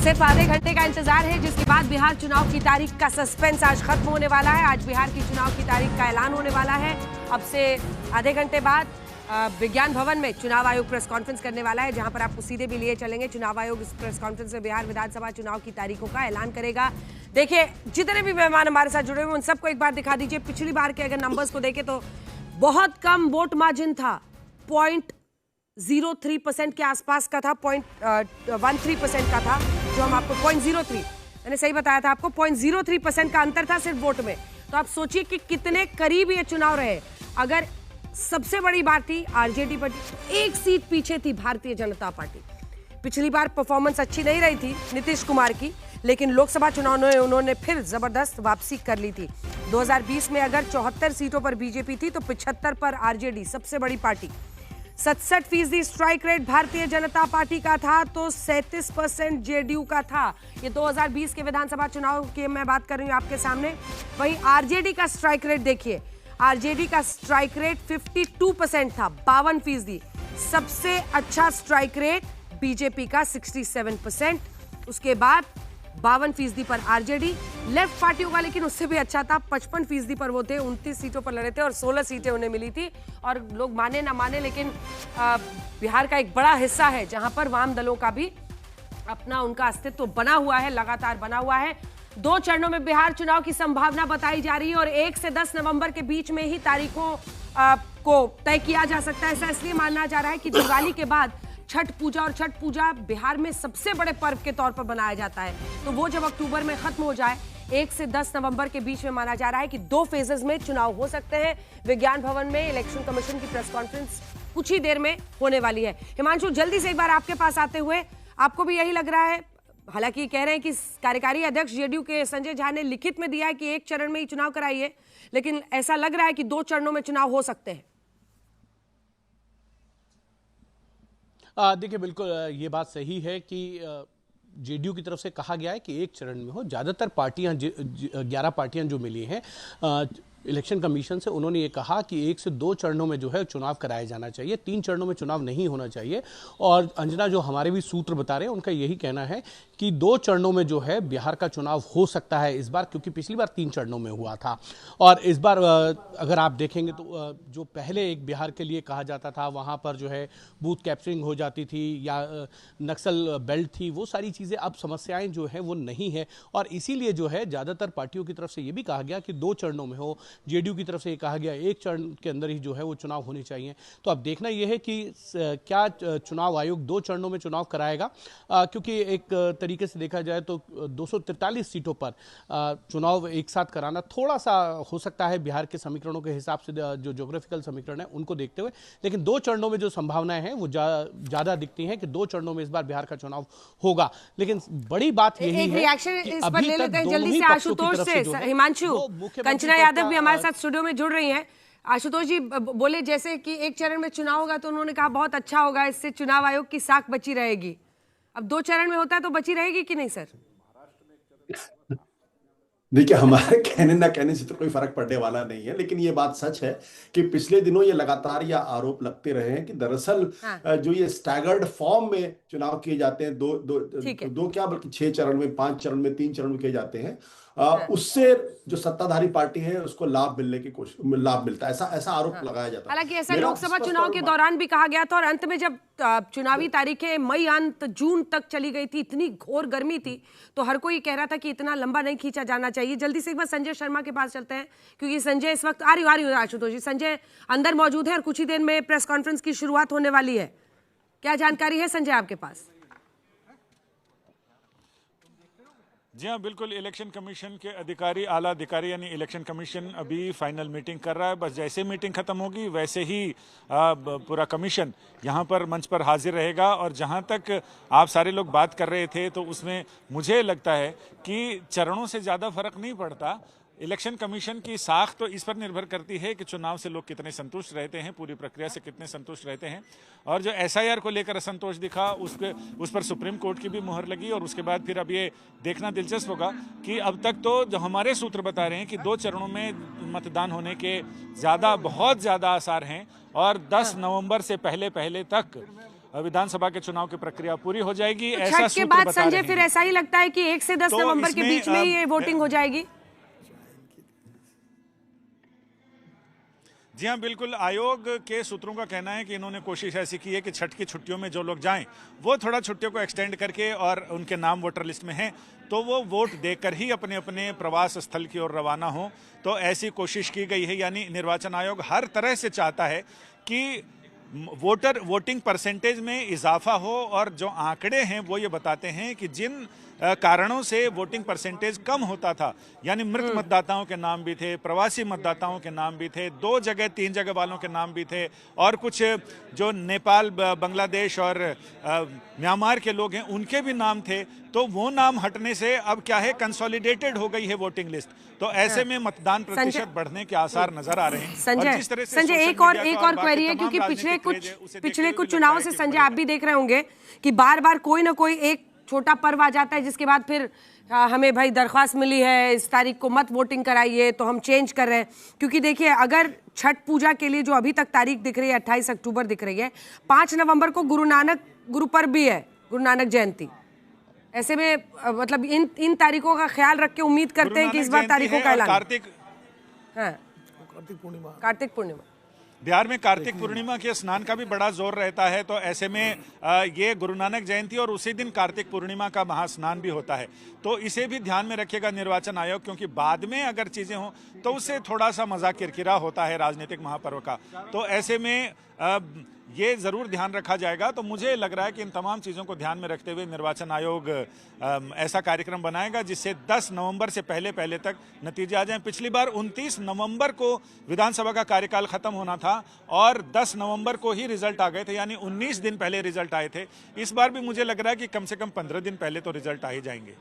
सिर्फ आधे घंटे का इंतजार है, जिसके बाद बिहार चुनाव की तारीख का सस्पेंस आज खत्म होने वाला है। आज बिहार की चुनाव की तारीख का ऐलान होने वाला है। अब से आधे घंटे बाद विज्ञान भवन में चुनाव आयोग प्रेस कॉन्फ्रेंस करने वाला है, जहां पर आपको सीधे भी लिए चलेंगे। चुनाव आयोग इस प्रेस कॉन्फ्रेंस में बिहार विधानसभा चुनाव की तारीखों का ऐलान करेगा। देखिए, जितने भी मेहमान हमारे साथ जुड़े हुए उन सबको एक बार दिखा दीजिए। पिछली बार के अगर नंबर्स को देखें तो बहुत कम वोट मार्जिन था, 0.03% के आसपास का था, 0.13% का था, जो हम आपको 0.03, मैंने सही बताया था आपको, 0.03% का अंतर था सिर्फ वोट में। तो आप सोचिए कि कितने करीब ये चुनाव रहे। अगर सबसे बड़ी बात थी आरजेडी पार्टी, एक सीट पीछे थी भारतीय जनता पार्टी। पिछली बार परफॉर्मेंस अच्छी नहीं रही थी नीतीश कुमार की, लेकिन लोकसभा चुनाव में उन्होंने फिर जबरदस्त वापसी कर ली थी। 2020 में अगर 74 सीटों पर बीजेपी थी तो 75 पर आरजेडी, सबसे बड़ी party. 67% strike rate Bharatiya Janata party का था तो 37% जेडीयू का था। ये 2020 के विधानसभा चुनाव की मैं बात कर रही हूं आपके सामने। वहीं आरजेडी का स्ट्राइक रेट देखिए, आरजेडी का स्ट्राइक रेट 52% था, 52%। सबसे अच्छा स्ट्राइक रेट बीजेपी का 67%, उसके बाद 52% पर आरजेडी। लेफ्ट पार्टियों का लेकिन उससे भी अच्छा था, 55% पर वो थे, 29 सीटों पर लड़े थे और 16 सीटें उन्हें मिली थी। और लोग माने ना माने, लेकिन बिहार का एक बड़ा हिस्सा है जहां पर वाम दलों का भी अपना उनका अस्तित्व बना हुआ है, लगातार बना हुआ है। 2 चरणों में बिहार चुनाव की संभावना बताई जा रही है और 1 से 10 नवंबर के बीच में ही तारीखों को तय किया जा सकता है। ऐसा इसलिए माना जा रहा है कि दिवाली के बाद छठ पूजा, और छठ पूजा बिहार में सबसे बड़े पर्व के तौर पर मनाया जाता है, तो वो जब अक्टूबर में खत्म हो जाए, 1 से 10 नवंबर के बीच में माना जा रहा है कि 2 फेजेस में चुनाव हो सकते हैं। विज्ञान भवन में इलेक्शन कमीशन की प्रेस कॉन्फ्रेंस कुछ ही देर में होने वाली है। हिमांशु, जल्दी से एक बार आपके पास आते हुए, आपको भी यही लग रहा है? हालांकि कह रहे हैं कि कार्यकारी अध्यक्ष जेडीयू के संजय झा ने लिखित में दिया है कि 1 चरण में ही चुनाव कराइए, लेकिन ऐसा लग रहा है कि 2 चरणों में चुनाव हो सकते हैं। देखिए, बिल्कुल ये बात सही है कि जेडीयू की तरफ से कहा गया है कि 1 चरण में हो। ज़्यादातर पार्टियां 11 पार्टियां जो मिली हैं इलेक्शन कमीशन से, उन्होंने ये कहा कि 1 से 2 चरणों में जो है चुनाव कराया जाना चाहिए, 3 चरणों में चुनाव नहीं होना चाहिए। और अंजना, जो हमारे भी सूत्र बता रहे हैं, उनका यही कहना है कि 2 चरणों में जो है बिहार का चुनाव हो सकता है इस बार, क्योंकि पिछली बार 3 चरणों में हुआ था। और इस बार अगर आप देखेंगे तो जो पहले एक बिहार के लिए कहा जाता था, वहाँ पर जो है बूथ कैप्चरिंग हो जाती थी या नक्सल बेल्ट थी, वो सारी चीज़ें अब समस्याएं जो है वो नहीं है। और इसीलिए जो है ज़्यादातर पार्टियों की तरफ से ये भी कहा गया कि 2 चरणों में हो। जेडीयू की तरफ से ये कहा गया 1 चरण के अंदर ही जो है वो चुनाव होने चाहिए। तो अब देखना यह है कि क्या चुनाव आयोग 2 चरणों में चुनाव कराएगा, क्योंकि एक तरीके से देखा जाए तो 243 सीटों पर चुनाव एक साथ कराना थोड़ा सा हो सकता है बिहार के समीकरणों के हिसाब से, जो ज्योग्राफिकल समीकरण है उनको देखते हुए। लेकिन 2 चरणों में जो संभावनाएं हैं वो ज्यादा दिखती हैं कि 2 चरणों में इस बार बिहार का चुनाव होगा। लेकिन बड़ी बात यही है कि अभी तक जल्दी से आशुतोष से, हिमांशु, कंचना यादव भी हमारे साथ स्टूडियो में जुड़ रही हैं। आशुतोष जी बोले जैसे कि 1 चरण में चुनाव होगा तो उन्होंने कहा बहुत अच्छा होगा, इससे चुनाव आयोग की साख बची रहेगी। अब 2 चरण में होता है तो बची रहेगी कि नहीं सर? देखिए, हमारे कहने ना कहने से तो कोई फर्क पड़ने वाला नहीं है, लेकिन ये बात सच है कि पिछले दिनों ये लगातार ये आरोप लगते रहे हैं कि दरअसल जो ये स्टैगर्ड फॉर्म में चुनाव किए जाते हैं, दो क्या बल्कि 6 चरण में, 5 चरण में, 3 चरण में किए जाते हैं, उससे जो सत्ताधारी पार्टी है उसको लाभ मिलता है, ऐसा आरोप लगाया जाता है। हालांकि ऐसा लोकसभा चुनाव के दौरान भी कहा गया था, और अंत में जब चुनावी तारीखें मई अंत जून तक चली गई थी, इतनी घोर गर्मी थी, तो हर कोई कह रहा था कि इतना लंबा नहीं खींचा जाना चाहिए। जल्दी से एक बार संजय शर्मा के पास चलते हैं, क्योंकि संजय इस वक्त आ रही हूँ आशुतोष जी, संजय अंदर मौजूद है और कुछ ही देर में प्रेस कॉन्फ्रेंस की शुरुआत होने वाली है। क्या जानकारी है संजय आपके पास? जी हाँ, बिल्कुल। इलेक्शन कमीशन के अधिकारी, आला अधिकारी यानी इलेक्शन कमीशन अभी फाइनल मीटिंग कर रहा है। बस जैसे मीटिंग खत्म होगी वैसे ही पूरा कमीशन यहाँ पर मंच पर हाजिर रहेगा। और जहाँ तक आप सारे लोग बात कर रहे थे, तो उसमें मुझे लगता है कि चरणों से ज़्यादा फर्क नहीं पड़ता। इलेक्शन कमीशन की साख तो इस पर निर्भर करती है कि चुनाव से लोग कितने संतुष्ट रहते हैं, पूरी प्रक्रिया से कितने संतुष्ट रहते हैं। और जो एसआईआर को लेकर असंतोष दिखा, उस पर सुप्रीम कोर्ट की भी मुहर लगी। और उसके बाद फिर अब ये देखना दिलचस्प होगा कि अब तक तो जो हमारे सूत्र बता रहे हैं कि 2 चरणों में मतदान होने के बहुत ज़्यादा आसार हैं। और 10 नवंबर से पहले तक विधानसभा के चुनाव की प्रक्रिया पूरी हो जाएगी। तो ऐसा छठ के सूत्र बाद बता संजय रहे फिर हैं। ऐसा ही लगता है कि 1 से 10 तो नवंबर के इसमें, बीच में ही ये वोटिंग हो जाएगी। जी हाँ, बिल्कुल। आयोग के सूत्रों का कहना है कि इन्होंने कोशिश ऐसी की है कि छठ की छुट्टियों में जो लोग जाएं वो थोड़ा छुट्टियों को एक्सटेंड करके और उनके नाम वोटर लिस्ट में हैं तो वो वोट देकर ही अपने अपने प्रवास स्थल की ओर रवाना हो। तो ऐसी कोशिश की गई है, यानी निर्वाचन आयोग हर तरह से चाहता है कि वोटिंग परसेंटेज में इजाफा हो। और जो आंकड़े हैं वो ये बताते हैं कि जिन कारणों से वोटिंग परसेंटेज कम होता था, यानी मृत मतदाताओं के नाम भी थे, प्रवासी मतदाताओं के नाम भी थे, 2 जगह 3 जगह वालों के नाम भी थे, और कुछ जो नेपाल, बांग्लादेश और म्यांमार के लोग हैं उनके भी नाम थे। तो वो नाम हटने से अब क्या है, कंसोलिडेटेड हो गई है वोटिंग लिस्ट। तो ऐसे में मतदान प्रतिशत बढ़ने के आसार नजर आ रहे हैं। संजय एक और क्वेरी है, क्योंकि पिछले कुछ चुनावों से संजय आप भी देख रहे होंगे कि बार बार कोई ना कोई एक छोटा पर्व आ जाता है जिसके बाद फिर हमें भाई दरख्वास्त मिली है इस तारीख को मत वोटिंग कराइए, तो हम चेंज कर रहे हैं। क्योंकि देखिए, अगर छठ पूजा के लिए जो अभी तक तारीख दिख रही है 28 अक्टूबर दिख रही है, 5 नवंबर को गुरु पर्व भी है, गुरु नानक जयंती। ऐसे में मतलब इन तारीखों का ख्याल रख के उम्मीद करते हैं कि इस बार तारीखों का ऐलान। कार्तिक पूर्णिमा बिहार में कार्तिक पूर्णिमा के स्नान का भी बड़ा जोर रहता है। तो ऐसे में ये गुरु नानक जयंती और उसी दिन कार्तिक पूर्णिमा का महास्नान भी होता है। तो इसे भी ध्यान में रखेगा निर्वाचन आयोग, क्योंकि बाद में अगर चीजें हों तो उससे थोड़ा सा मजा किरकिरा होता है राजनीतिक महापर्व का। तो ऐसे में ये जरूर ध्यान रखा जाएगा। तो मुझे लग रहा है कि इन तमाम चीजों को ध्यान में रखते हुए निर्वाचन आयोग ऐसा कार्यक्रम बनाएगा जिससे 10 नवंबर से पहले तक नतीजे आ जाएं। पिछली बार 29 नवंबर को विधानसभा का कार्यकाल खत्म होना था और 10 नवंबर को ही रिजल्ट आ गए थे, यानी 19 दिन पहले रिजल्ट आए थे। इस बार भी मुझे लग रहा है कि कम से कम 15 दिन पहले तो रिजल्ट आ ही जाएंगे।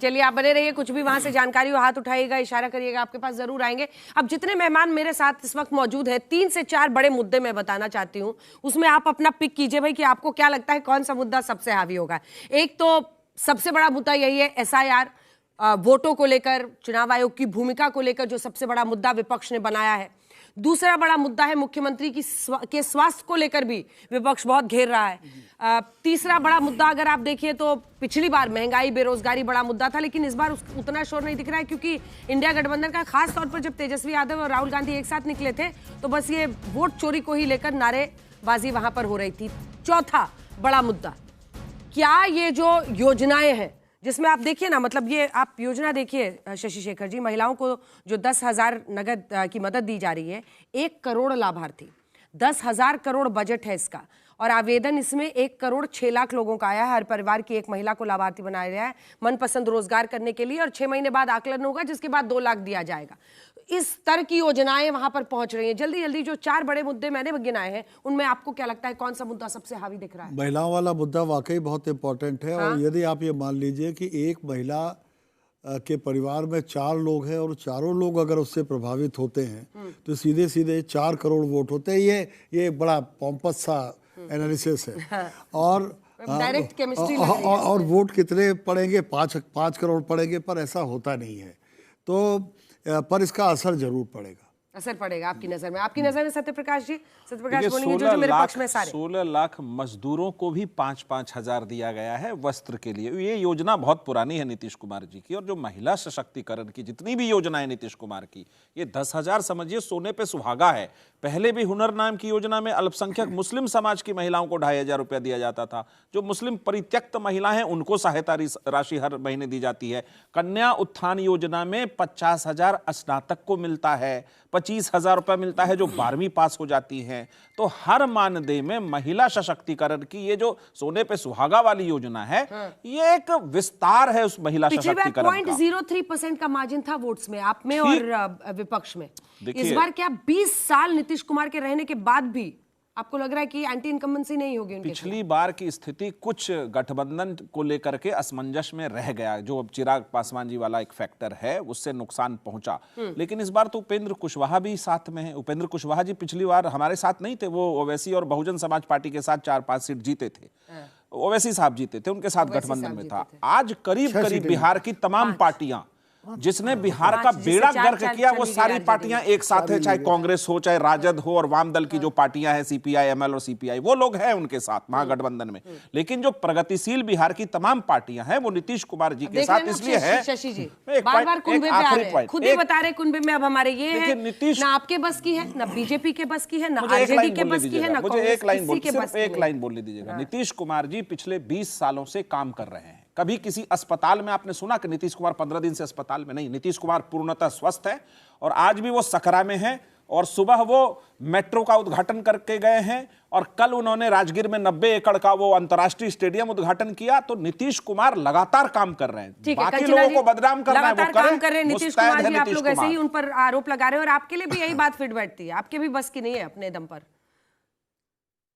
चलिए, आप बने रहिए, कुछ भी वहां से जानकारी हो हाथ उठाइएगा, इशारा करिएगा, आपके पास जरूर आएंगे। अब जितने मेहमान मेरे साथ इस वक्त मौजूद हैं, 3 से 4 बड़े मुद्दे मैं बताना चाहती हूं, उसमें आप अपना पिक कीजिए भाई कि आपको क्या लगता है कौन सा मुद्दा सबसे हावी होगा। एक तो सबसे बड़ा मुद्दा यही है SIR, वोटों को लेकर, चुनाव आयोग की भूमिका को लेकर जो सबसे बड़ा मुद्दा विपक्ष ने बनाया है। दूसरा बड़ा मुद्दा है मुख्यमंत्री के स्वास्थ्य को लेकर भी विपक्ष बहुत घेर रहा है। तीसरा बड़ा मुद्दा अगर आप देखिए तो पिछली बार महंगाई, बेरोजगारी बड़ा मुद्दा था, लेकिन इस बार उतना शोर नहीं दिख रहा है, क्योंकि इंडिया गठबंधन का खास तौर पर जब तेजस्वी यादव और राहुल गांधी एक साथ निकले थे तो बस ये वोट चोरी को ही लेकर नारेबाजी वहां पर हो रही थी। चौथा बड़ा मुद्दा, क्या ये जो योजनाएं हैं जिसमें आप देखिए ना, मतलब ये आप योजना देखिए शशि शेखर जी, महिलाओं को जो 10,000 नगद की मदद दी जा रही है, 1 करोड़ लाभार्थी, 10,000 करोड़ बजट है इसका, और आवेदन इसमें 1 करोड़ 6 लाख लोगों का आया है। हर परिवार की एक महिला को लाभार्थी बनाया गया है मनपसंद रोजगार करने के लिए, और 6 महीने बाद आकलन होगा जिसके बाद 2 लाख दिया जाएगा। इस तरह की योजनाएं वहां पर पहुंच रही हैं। जल्दी जल्दी जो 4 बड़े मुद्दे मैंने गिनाए हैं उनमें आपको क्या लगता है कौन सा मुद्दा सबसे हावी दिख रहा है? महिलाओं वाला मुद्दा वाकई बहुत इंपॉर्टेंट है। और यदि आप ये मान लीजिए कि एक महिला के परिवार में 4 लोग हैं और चारों लोग अगर उससे प्रभावित होते हैं तो सीधे सीधे 4 करोड़ वोट होते हैं। ये बड़ा पॉम्पस सा एनालिसिस है। और डायरेक्ट केमिस्ट्री और वोट कितने पड़ेंगे, 5 करोड़ पड़ेंगे, पर ऐसा होता नहीं है। तो पर इसका असर जरूर पड़ेगा। असर पड़ेगा आपकी नजर में? आपकी नजर में सत्यप्रकाश जी? सत्यप्रकाश बोलेंगे जो मेरे पक्ष में सारे। 16 लाख मजदूरों को भी 5-5 हजार दिया गया है वस्त्र के लिए। ये योजना बहुत पुरानी है नीतीश कुमार जी की, और जो महिला सशक्तिकरण की जितनी भी योजनाएं नीतीश कुमार की, ये 10,000 समझिए सोने पे सुहागा है। पहले भी हुनर नाम की योजना में अल्पसंख्यक मुस्लिम समाज की महिलाओं को 2,500 रुपया दिया जाता था। जो मुस्लिम परित्यक्त महिला हैं उनको सहायता राशि हर महीने दी जाती है। कन्या उत्थान योजना में 50,000 स्नातक को मिलता है, 25,000 रुपया मिलता है जो 12वीं पास हो जाती हैं। तो हर मानदेय में महिला सशक्तिकरण की ये जो सोने पे सुहागा वाली योजना है, ये एक विस्तार है उस महिला सशक्तिकरण का। 0.03% का मार्जिन था वोट्स में, आप में और विपक्ष में। इस बार क्या 20 साल नीतीश कुमार के रहने के बाद भी आपको लग रहा है कि एंटी इनकम्बेंसी नहीं होगी उनके? पिछली बार की स्थिति कुछ गठबंधन को लेकर के असमंजस में रह गया, जो अब चिराग पासवान जी वाला एक फैक्टर है, उससे नुकसान पहुंचा। लेकिन इस बार तो उपेंद्र कुशवाहा भी साथ में है। उपेंद्र कुशवाहा जी पिछली बार हमारे साथ नहीं थे, वो ओवैसी और बहुजन समाज पार्टी के साथ 4-5 सीट जीते थे। ओवैसी साहब जीते थे, उनके साथ गठबंधन में था। आज करीब करीब बिहार की तमाम पार्टियां जिसने बिहार का जिससे बेड़ा चार गर्क चार किया, वो चली गई सारी आरजेडी। पार्टियां एक साथ है, चाहे कांग्रेस हो, चाहे राजद हो, और वाम दल की जो पार्टियां हैं, सीपीआई, एमएल और सीपीआई, वो लोग हैं उनके साथ महागठबंधन में। लेकिन जो प्रगतिशील बिहार की तमाम पार्टियां हैं वो नीतीश कुमार जी के साथ इसलिए है। शशि जी एक बार बार कुंभे पे आ आखिरी रहे हैं, पॉइंट, खुद ही बता रहे कुंभे में अब हमारे ये देखिए, है, नीतीश- ना आपके बस की है, ना बीजेपी के बस की है, ना मुझे एक आरजेडी लाइन के बोलने बस की है, दीजिएगा, ना मुझे कांग्रेस, एक लाइन किसी के सिर्फ बस की एक नहीं। लाइन बोलने दीजिएगा। नीतीश कुमार जी पिछले 20 सालों से काम कर रहे हैं। कभी किसी अस्पताल में आपने सुना कि नीतीश कुमार 15 दिन से अस्पताल में? नहीं, नीतीश कुमार पूर्णतः स्वस्थ है और आज भी वो सकरा में है। और सुबह वो मेट्रो का उद्घाटन करके गए हैं और कल उन्होंने राजगीर में 90 एकड़ का वो अंतर्राष्ट्रीय स्टेडियम उद्घाटन किया। तो नीतीश कुमार लगातार काम कर रहे हैं। ठीक है, बाकी कंचना लोगों जी, को बदनाम करना है वो लगातार काम कर रहे करें। हैं नीतीश मुस्तैद कुमार है जी, आप नीतीश लोग ऐसे ही कुमार। उन पर आरोप लगा रहे हैं और आपके लिए भी यही बात फिट बैठती है, आपके भी बस की नहीं है अपने दम पर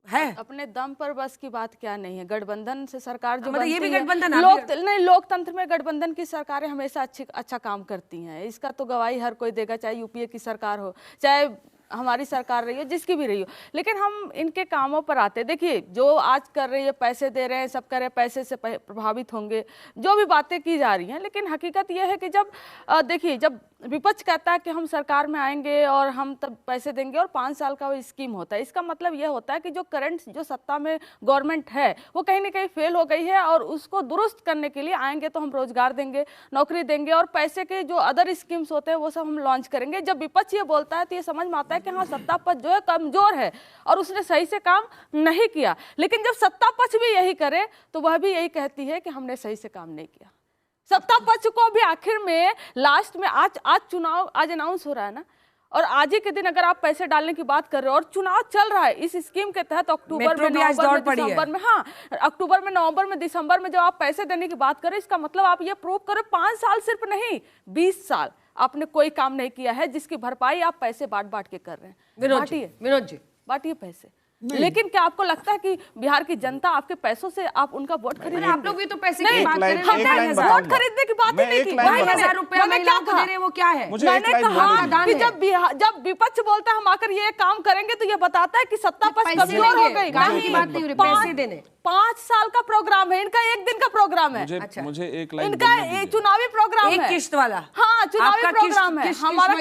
है। अपने दम पर बस की बात क्या नहीं है। गठबंधन से सरकार जो मतलब ये भी बनती है, गठबंधन, आप भी नहीं, लोकतंत्र में गठबंधन की सरकारें हमेशा अच्छा काम करती हैं। इसका तो गवाही हर कोई देगा, चाहे यूपीए की सरकार हो, चाहे हमारी सरकार रही हो, जिसकी भी रही हो। लेकिन हम इनके कामों पर आते हैं। देखिए, जो आज कर रही है, पैसे दे रहे हैं, सब कर रहे हैं, पैसे से प्रभावित होंगे, जो भी बातें की जा रही हैं। लेकिन हकीकत यह है कि जब देखिए, जब विपक्ष कहता है कि हम सरकार में आएंगे और हम तब पैसे देंगे और 5 साल का वो स्कीम होता है, इसका मतलब यह होता है कि जो करंट जो सत्ता में गवर्नमेंट है वो कहीं ना कहीं फेल हो गई है और उसको दुरुस्त करने के लिए आएंगे तो हम रोजगार देंगे, नौकरी देंगे और पैसे के जो अदर स्कीम्स होते हैं वो सब हम लॉन्च करेंगे। जब विपक्ष ये बोलता है तो ये समझ में आता है कि हाँ, सत्ता पक्ष जो है कमजोर है और उसने सही से काम नहीं किया। लेकिन जब सत्ता पक्ष भी यही करे तो वह भी यही कहती है कि हमने सही से काम नहीं किया। सत्ता पक्ष को भी आखिर में लास्ट में आज चुनाव आज अनाउंस हो रहा है ना, और आज ही के दिन अगर आप पैसे डालने की बात कर रहे हो और चुनाव चल रहा है इस स्कीम के तहत, अक्टूबर में, नवंबर में, दिसंबर में, हाँ, अक्टूबर में, नवंबर में, दिसंबर में जब आप पैसे देने की बात करें, इसका मतलब आप ये प्रूव करो 5 साल सिर्फ नहीं 20 साल आपने कोई काम नहीं किया है जिसकी भरपाई आप पैसे बांट के कर रहे हैं। विनोद जी बांटिए पैसे। लेकिन क्या आपको लगता है कि बिहार की जनता आपके पैसों से आप उनका वोट खरीदेंगे? आप लोग भी तो पैसे की बात कर रहे हैं, वोट खरीदने की बात ही नहीं की। 2,000 रुपया महिलाओं को दे रहे हैं, वो क्या है? मैंने कहा कि जब विपक्ष बोलता है हम आकर ये काम करेंगे तो ये बताता है कि सत्ता पक्ष कमजोर हो गई। नहीं, पैसे देने 5 साल का प्रोग्राम है इनका, एक दिन का प्रोग्राम है। मुझे एक लाइन इनका एक चुनावी प्रोग्राम है, एक किश्त वाला। हाँ, चुनावी प्रोग्राम है हमारा।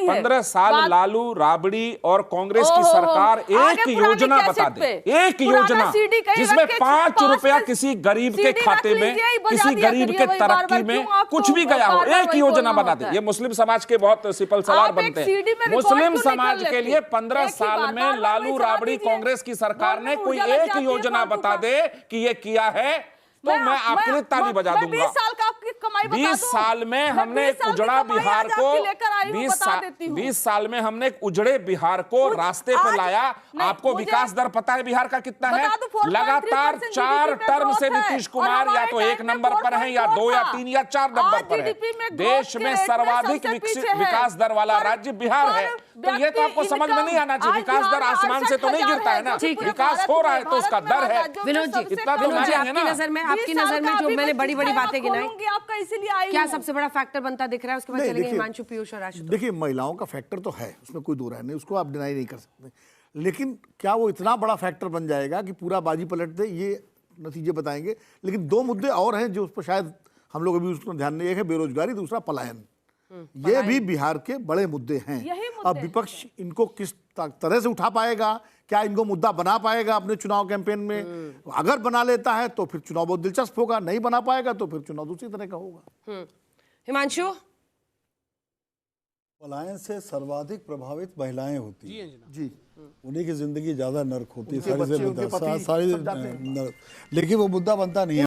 15 साल लालू राबड़ी और कांग्रेस की सरकार एक योजना बता दे, एक योजना जिसमें 5 रुपया किसी गरीब के खाते में, किसी गरीब के तरक्की में कुछ भी गया हो, एक योजना बता दे। ये मुस्लिम समाज के बहुत सिपल सलार बनते हैं। मुस्लिम समाज के लिए 15 साल में लालू राबड़ी कांग्रेस की सरकार ने कोई एक योजना बता दे कि ये किया है तो मैं आपके लिए ताली बजा दूंगा। 20 साल का आपकी कमाई बता दूं। 20 साल में हमने एक उजड़ा बिहार को 20 साल में हमने एक उजड़े बिहार को रास्ते पर लाया। आपको विकास दर पता है बिहार का कितना है? लगातार 4 टर्म से नीतीश कुमार या तो 1 नंबर पर है या 2 या 3 या 4 नंबर पर है। देश में सर्वाधिक विकास दर वाला राज्य बिहार है। तो ये तो आपको समझ में नहीं आना चाहिए। विकास दर आसमान से तो नहीं गिरता है ना, विकास हो रहा है तो उसका दर है। विनोद जी, इतना तो मानेंगे ना। आपकी नजर में जो मैंने बड़ी बड़ी बातें गिनाई, आपका इसीलिए आई क्या सबसे बड़ा फैक्टर बनता दिख रहा है? उसके बाद चलेंगे हिमांशु, पीयूष और आशुतोष। देखिए, महिलाओं का फैक्टर तो है, उसमें कोई दो राय नहीं, उसको आप डिनाई नहीं कर सकते। लेकिन क्या वो इतना बड़ा फैक्टर बन जाएगा कि पूरा बाजी पलट दे? ये नतीजे बताएंगे। लेकिन 2 मुद्दे और हैं जो उस पर शायद हम लोग अभी उसको ध्यान नहीं। एक है बेरोजगारी, दूसरा पलायन। ये भी बिहार के बड़े मुद्दे हैं। अब विपक्ष इनको किस तरह से उठा पाएगा, क्या इनको मुद्दा बना पाएगा अपने चुनाव कैंपेन में? अगर बना लेता है तो फिर चुनाव बहुत दिलचस्प होगा, नहीं बना पाएगा तो फिर चुनाव दूसरी तरह का होगा। हिमांशु, पलायन से सर्वाधिक प्रभावित महिलाएं होती हैं जी, उन्हीं की जिंदगी ज्यादा नर्क होती है, सारी लेकिन वो मुद्दा बनता नहीं है।